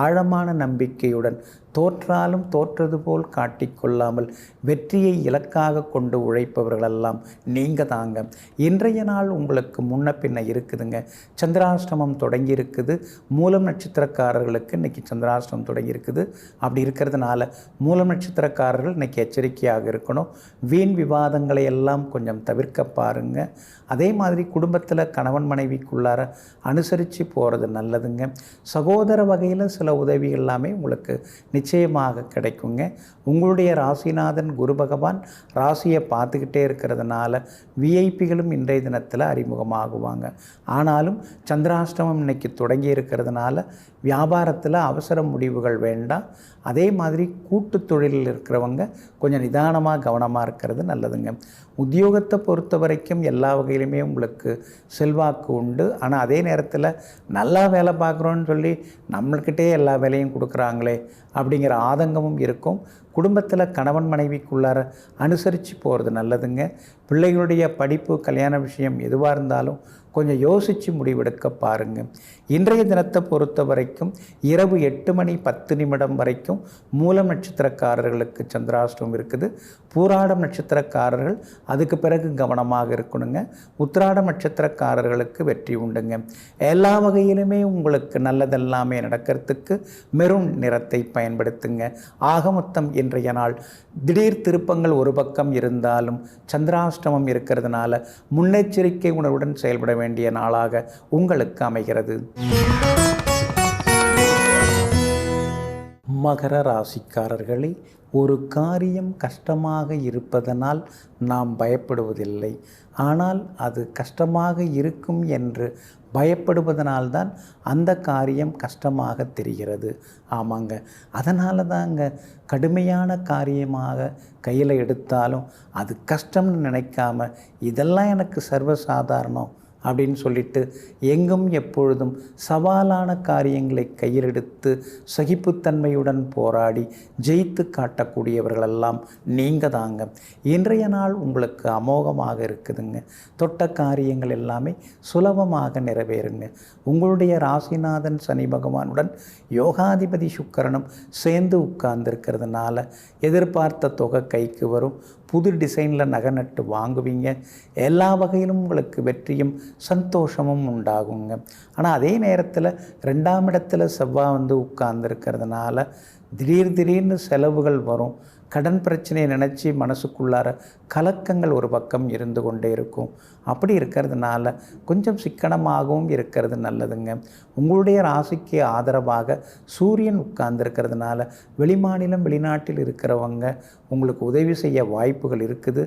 ஆழமான நம்பிக்கையுடன் தோற்றாலும் தோற்றது போல் காட்டிக்கொள்ளாமல் வெற்றியை இலக்காக கொண்டு உழைப்பவர்களெல்லாம் நீங்கள் தாங்க. இன்றைய நாள் உங்களுக்கு முன்ன பின்ன இருக்குதுங்க. சந்திராஷ்டமம் தொடங்கி இருக்குது. மூலம் நட்சத்திரக்காரர்களுக்கு இன்றைக்கி சந்திராஷ்டமம் தொடங்கி இருக்குது. அப்படி இருக்கிறதுனால மூலம் நட்சத்திரக்காரர்கள் இன்றைக்கி எச்சரிக்கையாக இருக்கணும். வீண் விவாதங்களை எல்லாம் கொஞ்சம் தவிர்க்க பாருங்கள். அதே மாதிரி குடும்பத்தில் கணவன் மனைவிக்குள்ளார அனுசரித்து போகிறது நல்லதுங்க. சகோதர வகையில் சில உதவிகள் எல்லாமே உங்களுக்கு நிச்சயமாக கிடைக்குங்க. உங்களுடைய ராசிநாதன் குரு பகவான் ராசியை பார்த்துக்கிட்டே இருக்கிறதுனால விஐபிகளும் இன்றைய தினத்தில் அறிமுகமாகுவாங்க. ஆனாலும் சந்திராஷ்டமம் இன்னைக்கு தொடங்கி இருக்கிறதுனால வியாபாரத்தில் அவசர முடிவுகள் வேண்டாம். அதே மாதிரி கூட்டு தொழிலில் இருக்கிறவங்க கொஞ்சம் நிதானமாக கவனமாக இருக்கிறது நல்லதுங்க. உத்தியோகத்தை பொறுத்த வரைக்கும் எல்லா வகையிலுமே உங்களுக்கு செல்வாக்கு உண்டு. ஆனால் அதே நேரத்தில் நல்லா வேலை பார்க்குறோன்னு சொல்லி நம்மள்கிட்டே எல்லா வேலையும் கொடுக்குறாங்களே அப்படிங்கிற ஆதங்கமும் இருக்கும். குடும்பத்தில் கணவன் மனைவிக்குள்ளார அனுசரித்து போகிறது நல்லதுங்க. பிள்ளைகளுடைய படிப்பு கல்யாண விஷயம் எதுவாக இருந்தாலும் கொஞ்சம் யோசித்து முடிவெடுக்க பாருங்கள். இன்றைய தினத்தை பொறுத்த வரைக்கும் இரவு 8:10 வரைக்கும் மூலம் நட்சத்திரக்காரர்களுக்கு சந்திராஷ்டமம் இருக்குது. பூராடம் நட்சத்திரக்காரர்கள் அதுக்கு பிறகு கவனமாக இருக்கணுங்க. உத்திராடம் நட்சத்திரக்காரர்களுக்கு வெற்றி உண்டுங்க. எல்லா வகையிலுமே உங்களுக்கு நல்லதெல்லாமே நடக்கிறதுக்கு மெரூன் நிறத்தை பயன்படுத்துங்க. ஆக மொத்தம் இன்றைய நாள் திடீர் திருப்பங்கள் ஒரு பக்கம் இருந்தாலும் சந்திராஷ்டமம் இருக்கிறதுனால முன்னெச்சரிக்கை உணர்வுடன் செயல்பட வேண்டிய நாளாக உங்களுக்கு அமைகிறது. மகர ராசிக்காரர்களே, ஒரு காரியம் கஷ்டமாக இருப்பதனால் நாம் பயப்படுவதில்லை. ஆனால் அது கஷ்டமாக இருக்கும் என்று பயப்படுவதனால்தான் அந்த காரியம் கஷ்டமாக தெரிகிறது. ஆமாங்க, அதனால தாங்க கடுமையான காரியமாக கையில் எடுத்தாலும் அது கஷ்டம்னு நினைக்காம இதெல்லாம் எனக்கு சர்வசாதாரணம் அப்படின்னு சொல்லிட்டு எங்கும் எப்பொழுதும் சவாலான காரியங்களை கையில் எடுத்து சகிப்புத்தன்மையுடன் போராடி ஜெயித்து காட்டக்கூடியவர்களெல்லாம் நீங்கள் தாங்க. இன்றைய நாள் உங்களுக்கு அமோகமாக இருக்குதுங்க. தொட்ட காரியங்கள் எல்லாமே சுலபமாக நிறைவேறுங்க. உங்களுடைய ராசிநாதன் சனி பகவானுடன் யோகாதிபதி சுக்கிரனும் சேர்ந்து உட்கார்ந்துருக்கிறதுனால எதிர்பார்த்த தொகை கைக்கு வரும். புது டிசைனில் நகை நட்டு வாங்குவீங்க. எல்லா வகையிலும் உங்களுக்கு வெற்றியும் சந்தோஷமும் உண்டாகுங்க. ஆனால் அதே நேரத்தில் 2ஆம் இடத்துல செவ்வாய் வந்து உட்கார்ந்துருக்கிறதுனால திடீர்னு செலவுகள் வரும். கடன் பிரச்சனையை நினச்சி மனசுக்குள்ளார கலக்கங்கள் ஒரு பக்கம் இருந்து கொண்டே இருக்கும். அப்படி இருக்கிறதுனால கொஞ்சம் சிக்கனமாகவும் இருக்கிறது நல்லதுங்க. உங்களுடைய ராசிக்கு ஆதரவாக சூரியன் உட்கார்ந்துருக்கிறதுனால வெளிமாநிலம் வெளிநாட்டில் இருக்கிறவங்க உங்களுக்கு உதவி செய்ய வாய்ப்புகள் இருக்குது.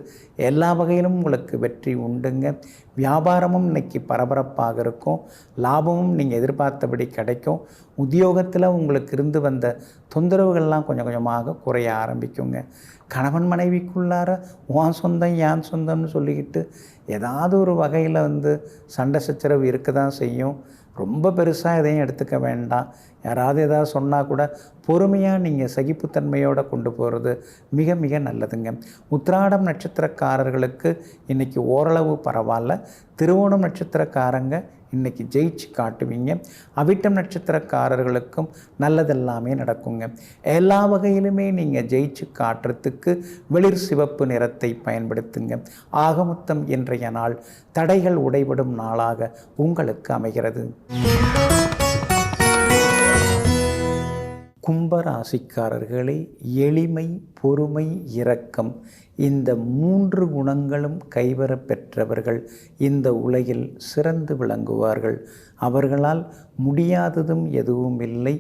எல்லா வகையிலும் உங்களுக்கு வெற்றி உண்டுங்க. வியாபாரமும் இன்றைக்கி பரபரப்பாக இருக்கும். லாபமும் நீங்கள் எதிர்பார்த்தபடி கிடைக்கும். உத்தியோகத்தில் உங்களுக்கு இருந்து வந்த தொந்தரவுகள்லாம் கொஞ்சம் கொஞ்சமாக குறைய ஆரம்பிக்குங்க. கணவன் மனைவிக்குள்ளார உன் சொந்தம் ஏன் சொந்தம்னு சொல்லிக்கிட்டு ஏதாவது ஒரு வகையில் வந்து சண்டை சச்சரவு இருக்க தான் செய்யும். ரொம்ப பெருசாக எதையும் எடுத்துக்க வேண்டாம். யாராவது ஏதாவது சொன்னால் கூட பொறுமையாக நீங்கள் சகிப்புத்தன்மையோடு கொண்டு போகிறது மிக மிக நல்லதுங்க. உத்திராடம் நட்சத்திரக்காரர்களுக்கு இன்றைக்கி ஓரளவு பரவாயில்ல. திருவோணம் நட்சத்திரக்காரங்க இன்றைக்கி ஜெயிச்சு காட்டுவீங்க. அவிட்டம் நட்சத்திரக்காரர்களுக்கும் நல்லதெல்லாமே நடக்குங்க. எல்லா வகையிலுமே நீங்கள் ஜெயிச்சு காட்டுறதுக்கு வெளிர் சிவப்பு நிறத்தை பயன்படுத்துங்க. ஆக மொத்தம் இன்றைய நாள் தடைகள் உடைபடும் நாளாக உங்களுக்கு அமைகிறது. கும்பராசிக்காரர்களே, எளிமை, பொறுமை, இரக்கம் இந்த 3 குணங்களும் கைவர பெற்றவர்கள் இந்த உலகில் சிறந்து விளங்குவார்கள். அவர்களால் முடியாததும் எதுவும் இல்லை,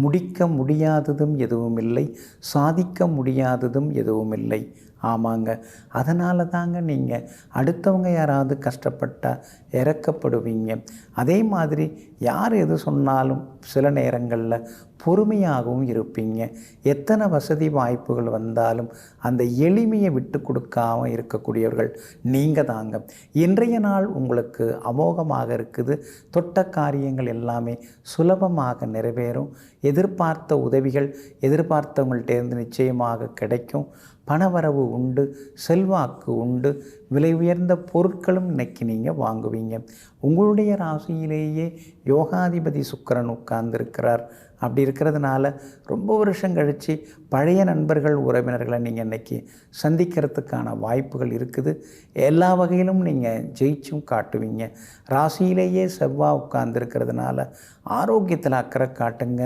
முடிக்க முடியாததும் எதுவும் இல்லை, சாதிக்க முடியாததும் எதுவும் இல்லை. ஆமாங்க, அதனால தாங்க நீங்கள் அடுத்தவங்க யாராவது கஷ்டப்பட்டால் இறக்கப்படுவீங்க. அதே மாதிரி யார் எது சொன்னாலும் சில நேரங்களில் பொறுமையாகவும் இருப்பீங்க. எத்தனை வசதி வாய்ப்புகள் வந்தாலும் அந்த எளிமையை விட்டு கொடுக்காமல் இருக்கக்கூடியவர்கள் நீங்கள் தாங்க. இன்றைய நாள் உங்களுக்கு அமோகமாக இருக்குது. தொட்ட காரியங்கள் எல்லாமே சுலபமாக நிறைவேறும். எதிர்பார்த்த உதவிகள் எதிர்பார்த்தவங்கள்டேருந்து நிச்சயமாக கிடைக்கும். பணவரவு உண்டு, செல்வாக்கு உண்டு, விலை உயர்ந்த பொருட்களும் இன்னைக்கு நீங்கள் வாங்குவீங்க. உங்களுடைய ராசியிலேயே யோகாதிபதி சுக்கிரன் உட்கார்ந்துருக்கிறார். அப்படி இருக்கிறதுனால ரொம்ப வருஷம் கழித்து பழைய நண்பர்கள் உறவினர்களை நீங்கள் இன்றைக்கி சந்திக்கிறதுக்கான வாய்ப்புகள் இருக்குது. எல்லா வகையிலும் நீங்கள் ஜெயிச்சும் காட்டுவீங்க. ராசியிலேயே செவ்வாய் உட்கார்ந்துருக்கிறதுனால ஆரோக்கியத்தில் அக்கறை காட்டுங்க.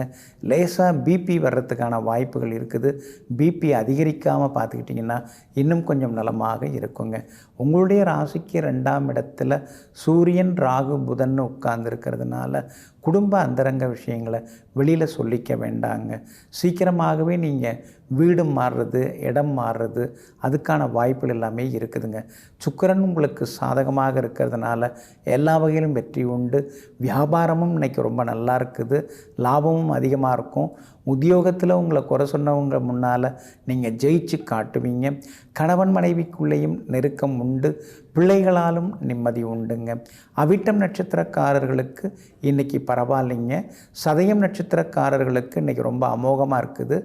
லேசாக பிபி வர்றதுக்கான வாய்ப்புகள் இருக்குது. பிபி அதிகரிக்காமல் பார்த்துக்கிட்டிங்கன்னா இன்னும் கொஞ்சம் நலமாக இருக்குங்க. உங்களுடைய ராசிக்கு 2ஆம் இடத்துல சூரியன் ராகு புதன் உட்கார்ந்துருக்கிறதுனால குடும்ப அந்தரங்க விஷயங்களை வெளியில் சொல்லிக்க வேண்டாங்க. சீக்கிரமாகவே நீங்கள் வீடு மாறுறது, இடம் மாறுறது அதுக்கான வாய்ப்புகள் எல்லாமே இருக்குதுங்க. சுக்கிரன் உங்களுக்கு சாதகமாக இருக்கிறதுனால எல்லா வகையிலும் வெற்றி உண்டு. வியாபாரமும் இன்றைக்கி ரொம்ப நல்லா இருக்குது. லாபமும் அதிகமாக இருக்கும். உத்தியோகத்தில் உங்களை குறை சொன்னவங்க முன்னால் நீங்கள் ஜெயிச்சு காட்டுவீங்க. கணவன் மனைவிக்குள்ளேயும் நெருக்கம் உண்டு. பிள்ளைகளாலும் நிம்மதி உண்டுங்க. அவிட்டம் நட்சத்திரக்காரர்களுக்கு இன்றைக்கி பரவாயில்லைங்க. சதயம் நட்சத்திரக்காரர்களுக்கு இன்றைக்கி ரொம்ப அமோகமாக இருக்குது.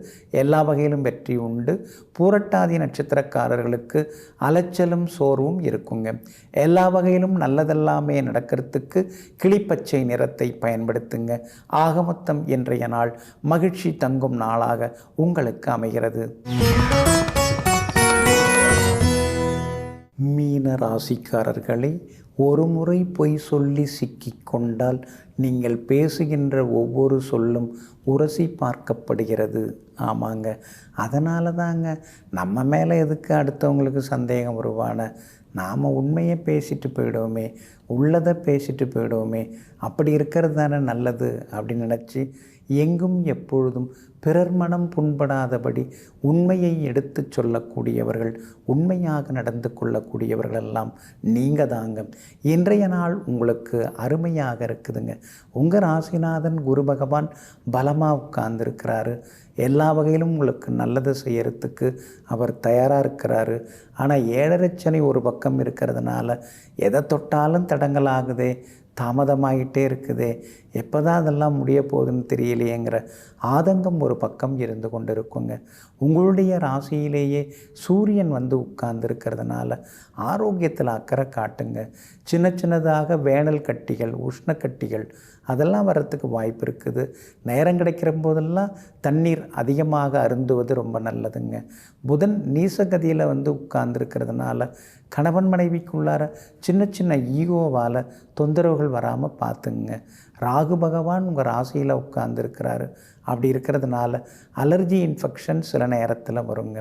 எல்லா வகையிலும் வெற்றி உண்டு. பூரட்டாதி நட்சத்திரக்காரர்களுக்கு அலைச்சலும் சோர்வும் இருக்குங்க. எல்லா வகையிலும் நல்லதெல்லாமே நடக்கிறதுக்கு கிளிப்பச்சை நிறத்தை பயன்படுத்துங்க. ஆக மொத்தம் இன்றைய நாள் மகிழ்ச்சி தங்கும் நாளாக உங்களுக்கு அமைகிறது. மீன ராசிக்காரர்களே, ஒரு முறை பொய் சொல்லி சிக்கிக்கொண்டால் நீங்கள் பேசுகின்ற ஒவ்வொரு சொல்லும் உரசி பார்க்கப்படுகிறது. ஆமாங்க, அதனால தாங்க நம்ம மேலே எதுக்கு அடுத்தவங்களுக்கு சந்தேகம் வருவான, நாம் உண்மையை பேசிட்டு போயிடுவோமே, உள்ளதை பேசிட்டு போயிடுவோமே, அப்படி இருக்கிறது தானே நல்லது அப்படின்னு நினச்சி எங்கும் எப்பொழுதும் பிறர் மனம் புண்படாதபடி உண்மையை எடுத்து சொல்லக்கூடியவர்கள், உண்மையாக நடந்து கொள்ளக்கூடியவர்களெல்லாம் நீங்கள் தாங்க. இன்றைய நாள் உங்களுக்கு அருமையாக இருக்குதுங்க. உங்கள் ராசிநாதன் குரு பகவான் பலமாக உட்கார்ந்துருக்கிறாரு. எல்லா வகையிலும் உங்களுக்கு நல்லது செய்யறதுக்கு அவர் தயாராக இருக்கிறாரு. ஆனால் 7.5 சனி ஒரு பக்கம் இருக்கிறதுனால எதை தொட்டாலும் தடங்கலாகுதே, தாமதமாகிட்டே இருக்குதே, எப்போ தான் அதெல்லாம் முடிய போகுதுன்னு தெரியலையேங்கிற ஆதங்கம் ஒரு பக்கம் இருந்து கொண்டு இருக்குங்க. உங்களுடைய ராசியிலேயே சூரியன் வந்து உட்கார்ந்துருக்கிறதுனால ஆரோக்கியத்தில் அக்கறை காட்டுங்க. சின்ன சின்னதாக வேனல் கட்டிகள், உஷ்ண கட்டிகள் அதெல்லாம் வர்றதுக்கு வாய்ப்பு இருக்குது. நேரம் கிடைக்கிற போதெல்லாம் தண்ணீர் அதிகமாக அருந்துவது ரொம்ப நல்லதுங்க. புதன் நீசகதியில் வந்து உட்கார்ந்துருக்கிறதுனால கணவன் மனைவிக்குள்ளார சின்ன சின்ன ஈகோவால் தொந்தரவுகள் வராமல் பார்த்துங்க. ராகு பகவான் உங்கள் ராசியில் உட்கார்ந்துருக்கிறாரு. அப்படி இருக்கிறதுனால அலர்ஜி இன்ஃபெக்ஷன் சில நேரத்தில் வருங்க.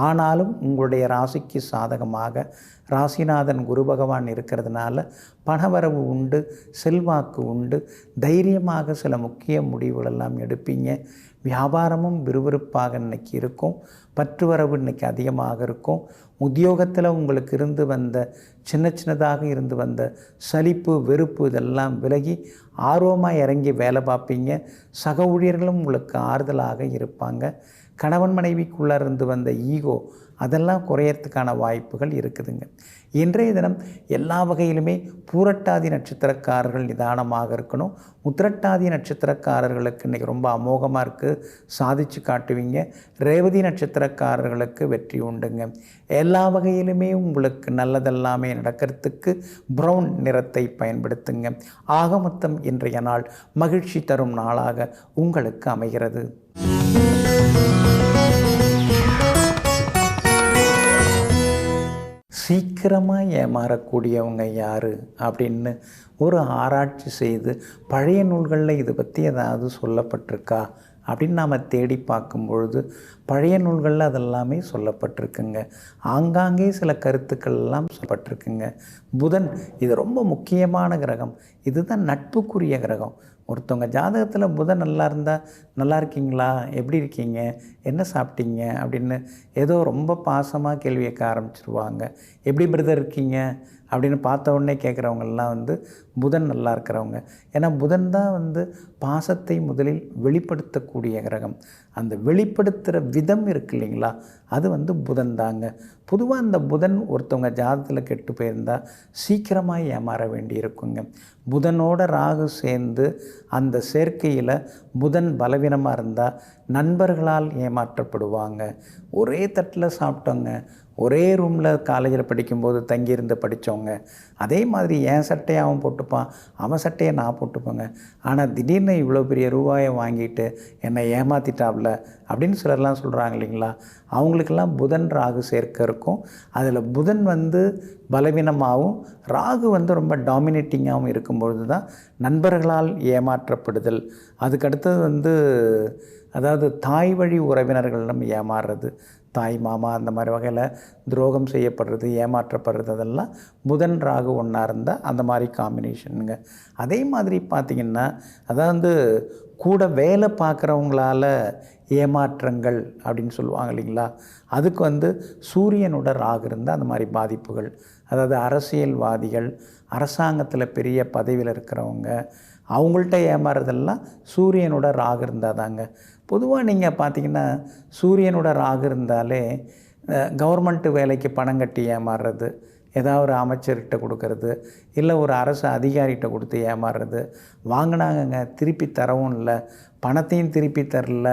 ஆனாலும் உங்களுடைய ராசிக்கு சாதகமாக ராசிநாதன் குரு பகவான் இருக்கிறதுனால பணவரவு உண்டு, செல்வாக்கு உண்டு, தைரியமாக சில முக்கிய முடிவுகளெல்லாம் எடுப்பீங்க. வியாபாரமும் விறுவிறுப்பாக இன்றைக்கி இருக்கும். பற்று வரவு இன்றைக்கி அதிகமாக இருக்கும். உத்தியோகத்தில் உங்களுக்கு இருந்து வந்த சின்னதாக இருந்து வந்த சலிப்பு, வெறுப்பு இதெல்லாம் விலகி ஆர்வமாக இறங்கி வேலை பார்ப்பீங்க. சக ஊழியர்களும் உங்களுக்கு ஆறுதலாக இருப்பாங்க. கணவன் மனைவிக்குள்ளே இருந்து வந்த ஈகோ அதெல்லாம் குறையறதுக்கான வாய்ப்புகள் இருக்குதுங்க. இன்றைய தினம் எல்லா வகையிலுமே பூரட்டாதி நட்சத்திரக்காரர்கள் நிதானமாக இருக்கணும். உத்திரட்டாதி நட்சத்திரக்காரர்களுக்கு இன்றைக்கி ரொம்ப அமோகமாக இருக்குது, சாதிச்சு காட்டுவீங்க. ரேவதி நட்சத்திரக்காரர்களுக்கு வெற்றி உண்டுங்க. எல்லா வகையிலுமே உங்களுக்கு நல்லதெல்லாமே நடக்கிறதுக்கு ப்ரௌன் நிறத்தை பயன்படுத்துங்க. ஆக மொத்தம் இன்றைய நாள் மகிழ்ச்சி தரும் நாளாக உங்களுக்கு அமைகிறது. சீக்கிரமாக ஏமாறக்கூடியவங்க யார் அப்படின்னு ஒரு ஆராய்ச்சி செய்து பழைய நூல்களில் இதை பற்றி ஏதாவது சொல்லப்பட்டிருக்கா அப்படின்னு நாம் தேடி பார்க்கும்பொழுது பழைய நூல்களில் அதெல்லாமே சொல்லப்பட்டிருக்குங்க. ஆங்காங்கே சில கருத்துக்கள் எல்லாம் சொல்லப்பட்டிருக்குங்க. புதன் இது ரொம்ப முக்கியமான கிரகம். இதுதான் நட்புக்குரிய கிரகம். ஒருத்தவங்க ஜாதகத்தில் புதன் நல்லா இருந்தால் நல்லா இருக்கீங்களா, எப்படி இருக்கீங்க, என்ன சாப்பிட்டீங்க அப்படின்னு ஏதோ ரொம்ப பாசமாக கேள்வி கேட்க ஆரம்பிச்சிருவாங்க. எப்படி பிரதர் இருக்கீங்க அப்படின்னு பார்த்த உடனே கேட்குறவங்கெல்லாம் வந்து புதன் நல்லா இருக்கிறவங்க. ஏன்னா புதன் தான் வந்து பாசத்தை முதலில் வெளிப்படுத்தக்கூடிய கிரகம். அந்த வெளிப்படுத்துகிற விதம் இருக்கு இல்லைங்களா, அது வந்து புதன் தாங்க. பொதுவாக அந்த புதன் ஒருத்தவங்க ஜாதகத்தில் கெட்டு போயிருந்தால் சீக்கிரமாக ஏமாற வேண்டி இருக்குங்க. புதனோட ராகு சேர்ந்து அந்த சேர்க்கையில் புதன் பலவீனமாக இருந்தால் நண்பர்களால் ஏமாற்றப்படுவாங்க. ஒரே தட்டில் சாப்பிட்டோங்க, ஒரே ரூமில் காலேஜில் படிக்கும்போது தங்கியிருந்து படித்தவங்க, அதே மாதிரி என் சட்டையை அவன் போட்டுப்பான், அவன் சட்டையை நான் போட்டுப்பேங்க. ஆனால் திடீர்னு இவ்வளோ பெரிய ரூபாயை வாங்கிட்டு என்னை ஏமாற்றிட்டாப்ல அப்படின்னு சிலர்லாம் சொல்கிறாங்க இல்லைங்களா. அவங்களுக்கெல்லாம் புதன் ராகு சேர்க்க இருக்கும். அதில் புதன் வந்து பலவீனமாகவும் ராகு வந்து ரொம்ப டாமினேட்டிங்காகவும் இருக்கும்பொழுது தான் நண்பர்களால் ஏமாற்றப்படுதல். அதுக்கடுத்தது வந்து அதாவது தாய் வழி உறவினர்களிடம் ஏமாறுறது, தாய் மாமா அந்த மாதிரி வகையில் துரோகம் செய்யப்படுறது, ஏமாற்றப்படுறது, அதெல்லாம் புதன் ராகு ஒன்றா இருந்தால் அந்த மாதிரி காம்பினேஷனுங்க. அதே மாதிரி பார்த்திங்கன்னா அதாவது கூட வேலை பார்க்குறவங்களால ஏமாற்றங்கள் அப்படின்னு சொல்லுவாங்க இல்லைங்களா. அதுக்கு வந்து சூரியனோட ராகு இருந்தால் அந்த மாதிரி பாதிப்புகள். அதாவது அரசியல்வாதிகள், அரசாங்கத்தில் பெரிய பதவியில் இருக்கிறவங்க, அவங்கள்ட்ட ஏமாறுறதெல்லாம் சூரியனோட ராகு இருந்தால் தாங்க. பொதுவாக நீங்கள் பார்த்திங்கன்னா சூரியனோட ராகு இருந்தாலே கவர்மெண்ட்டு வேலைக்கு பணம் கட்டி ஏமாறுறது, ஏதாவது ஒரு அமைச்சர்கிட்ட கொடுக்கறது, இல்லை ஒரு அரசு அதிகாரிகிட்ட கொடுத்து ஏமாறுறது, வாங்கினாங்கங்க திருப்பி தரவும் இல்லை, பணத்தையும் திருப்பி தரல,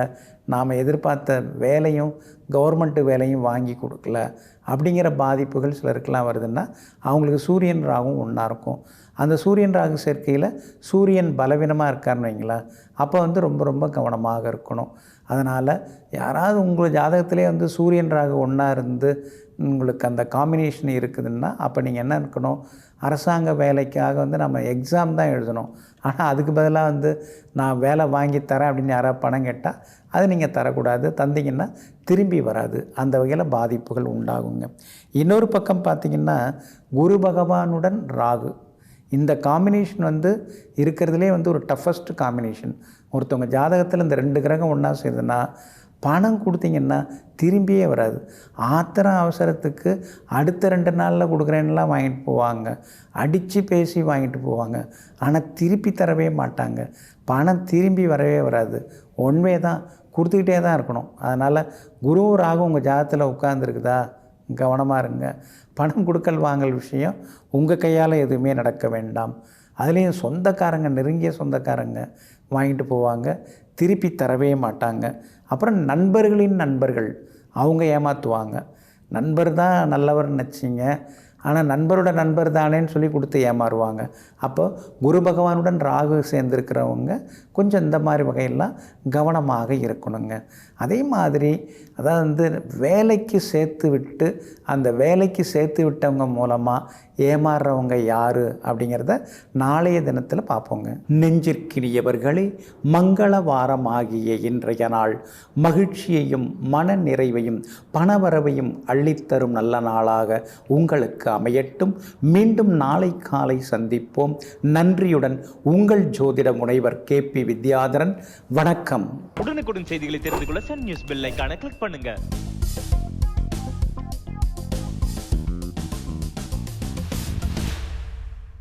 நாம் எதிர்பார்த்த வேலையும் கவர்மெண்ட்டு வேலையும் வாங்கி கொடுக்கல அப்படிங்கிற பாதிப்புகள் சிலருக்கெல்லாம் வருதுன்னா அவங்களுக்கு சூரியன் ராகும் ஒன்றா இருக்கும். அந்த சூரியன் ராகு சேர்க்கையில் சூரியன் பலவீனமாக இருக்காருன்னு வைங்களா, அப்போ வந்து ரொம்ப ரொம்ப கவனமாக இருக்கணும். அதனால் யாராவது உங்கள் ஜாதகத்திலே வந்து சூரியன் ராகு ஒன்றா இருந்து உங்களுக்கு அந்த காம்பினேஷன் இருக்குதுன்னா அப்போ நீங்கள் என்ன இருக்கணும், அரசாங்க வேலைக்காக வந்து நம்ம எக்ஸாம் தான் எழுதணும். ஆனால் அதுக்கு பதிலாக வந்து நான் வேலை வாங்கி தரேன் அப்படின்னு யாராவது பணம் கேட்டால் அது நீங்கள் தரக்கூடாது, தந்தீங்கன்னா திரும்பி வராது. அந்த வகையில் பாதிப்புகள் உண்டாகுங்க. இன்னொரு பக்கம் பார்த்திங்கன்னா குரு பகவானுடன் ராகு இந்த காம்பினேஷன் வந்து இருக்கிறதுலே வந்து ஒரு டஃபஸ்ட் காம்பினேஷன். ஒருத்தவங்க ஜாதகத்தில் இந்த 2 கிரகம் ஒன்றா சேருதுன்னா பணம் கொடுத்தீங்கன்னா திரும்பியே வராது. ஆத்திரம் அவசரத்துக்கு அடுத்த 2 நாளில் கொடுக்குறேன்லாம் வாங்கிட்டு போவாங்க, அடித்து பேசி வாங்கிட்டு போவாங்க. ஆனால் திருப்பி தரவே மாட்டாங்க. பணம் திரும்பி வரவே வராது. ஒன்வே தான், கொடுத்துக்கிட்டே தான் இருக்கணும். அதனால் குரு ராகு உங்கள் ஜாதகத்தில் உட்கார்ந்துருக்குதா, கவனமாக இருங்க. பணம் கொடுக்கல் வாங்கல் விஷயம் உங்கள் கையால் எதுவுமே நடக்க வேண்டாம். அதுலேயும் சொந்தக்காரங்க, நெருங்கிய சொந்தக்காரங்க வாங்கிட்டு போவாங்க, திருப்பி தரவே மாட்டாங்க. அப்புறம் நண்பர்களின் நண்பர்கள் அவங்க ஏமாற்றுவாங்க. நண்பர் தான் நல்லவர்னு நினச்சிங்க, ஆனால் நண்பரோட நண்பர் தானேன்னு சொல்லி கொடுத்து ஏமாறுவாங்க. அப்போ குரு பகவானுடன் ராகு சேர்ந்துருக்கிறவங்க கொஞ்சம் இந்த மாதிரி வகையெல்லாம் கவனமாக இருக்கணுங்க. அதே மாதிரி அதாவது வந்து வேலைக்கு சேர்த்து விட்டு அந்த வேலைக்கு சேர்த்து விட்டவங்க மூலமாக ஏமாறுறவங்க யார் அப்படிங்கிறத நாளைய தினத்தில் பார்ப்போங்க. நெஞ்சிற்கினியவர்களே, மங்கள வாரமாகிய இன்றைய நாள் மகிழ்ச்சியையும் மன நிறைவையும் பணவரவையும் அள்ளித்தரும் நல்ல நாளாக உங்களுக்கு அமையட்டும். மீண்டும் நாளை காலை சந்திப்போம். நன்றியுடன் உங்கள் ஜோதிட முனைவர் KP வித்யாதரன். வணக்கம். உடனுக்குடன் செய்திகளை தெரிந்து கொள்ள சன் நியூஸ் பெல் ஐகானை கிளிக் பண்ணுங்க.